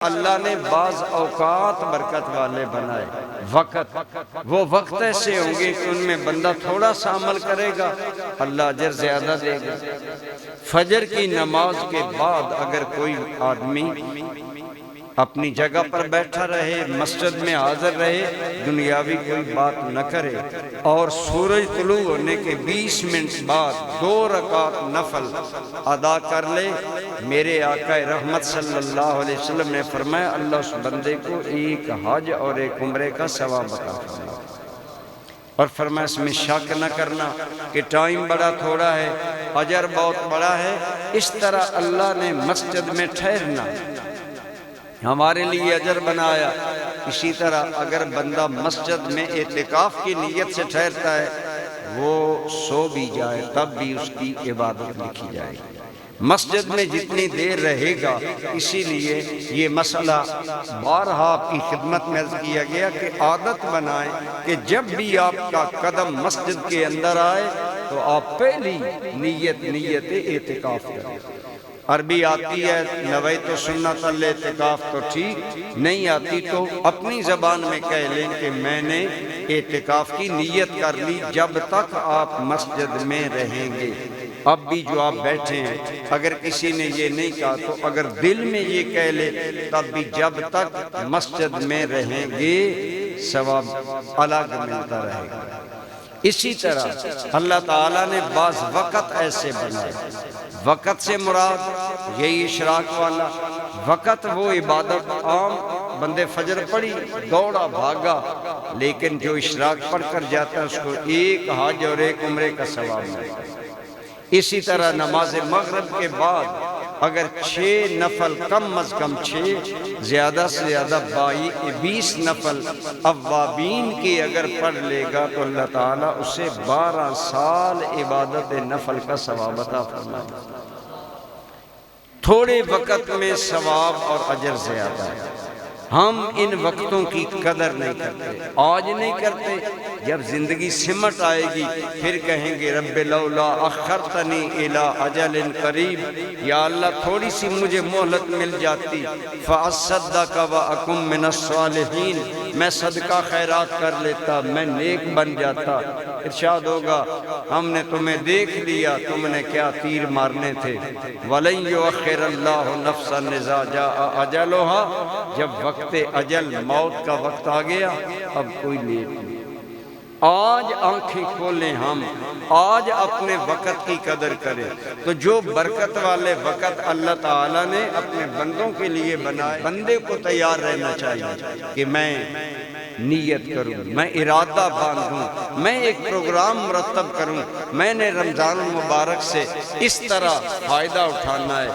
اللہ نے بعض اوقات برکت والے بنائے، وقت وہ وقت ایسے ہوں گے کہ ان میں بندہ تھوڑا سا عمل کرے گا، اللہ اجر زیادہ دے گا۔ فجر کی نماز کے بعد اگر کوئی آدمی اپنی جگہ پر بیٹھا رہے، مسجد میں حاضر رہے، دنیاوی کوئی بات نہ کرے، اور سورج طلوع ہونے کے 20 منٹ بعد 2 رکعت نفل ادا کر لے، میرے آقا رحمت صلی اللہ علیہ وسلم نے فرمایا اللہ اس بندے کو ایک حج اور ایک عمرے کا ثواب عطا فرمائے۔ اور فرمایا اس میں شک نہ کرنا کہ ٹائم بڑا تھوڑا ہے، اجر بہت بڑا ہے۔ اس طرح اللہ نے مسجد میں ٹھہرنا ہمارے لیے اجر بنایا۔ اسی طرح اگر بندہ مسجد میں اعتکاف کی نیت سے ٹھہرتا ہے، وہ سو بھی جائے تب بھی اس کی عبادت لکھی جائے گی۔ مسجد میں جتنی دیر رہے گا، اسی لیے یہ مسئلہ بارہا آپ کی خدمت میں عرض کیا گیا کہ عادت بنائیں کہ جب بھی آپ کا قدم مسجد کے اندر آئے تو آپ پہلی نیت اعتکاف کریں۔ عربی آتی ہے نویت سنت الاعتکاف تو ٹھیک، نہیں آتی تو اپنی زبان میں کہہ لیں کہ میں نے اعتکاف کی نیت کر لی جب تک آپ مسجد میں رہیں گے۔ اب بھی جو آپ بیٹھے ہیں، اگر کسی نے یہ نہیں کہا تو اگر دل میں یہ کہہ لے تب بھی جب تک مسجد میں رہیں گے ثواب الگ ملتا رہے گا۔ اسی طرح اللہ تعالیٰ نے بعض وقت ایسے بنائے، وقت سے مراد یہی اشراق والا وقت، وہ عبادت عام بندے فجر پڑھی دوڑا بھاگا، لیکن جو اشراق پڑھ کر جاتا ہے اس کو ایک حج اور ایک عمرے کا ثواب ملتا ہے۔ اسی طرح نماز مغرب کے بعد اگر 6 نفل کم از کم 6 زیادہ سے زیادہ 20 نفل اوابین کی اگر پڑھ لے گا تو اللہ تعالیٰ اسے 12 سال عبادت نفل کا ثواب عطا فرمائے۔ تھوڑے وقت میں ثواب اور اجر زیادہ ہے۔ ہم ان وقتوں کی قدر نہیں کرتے، آج نہیں کرتے، جب زندگی سمٹ آئے گی پھر کہیں گے رب لولا اخرتنی الی اجل قریب، یا اللہ تھوڑی سی مجھے مہلت مل جاتی فاصدق واکن من الصالحین، میں صدقہ خیرات کر لیتا، میں نیک بن جاتا۔ ارشاد ہوگا ہم نے تمہیں دیکھ لیا، تم نے کیا تیر مارنے تھے۔ وَلَن يُؤَخِّرَ اللَّهُ نَفْسًا إِذَا جَاءَ أَجَلُهَا، جب وقت اجل موت کا وقت آ گیا اب کوئی لیٹ نہیں۔ آج آنکھیں کھولیں، ہم آج اپنے وقت کی قدر کریں تو جو برکت والے وقت اللہ تعالیٰ نے اپنے بندوں کے لیے بنائے، بندے کو تیار رہنا چاہیے کہ میں نیت کروں، میں ارادہ باندھوں، میں ایک پروگرام مرتب کروں، میں نے رمضان المبارک سے اس طرح فائدہ اٹھانا ہے،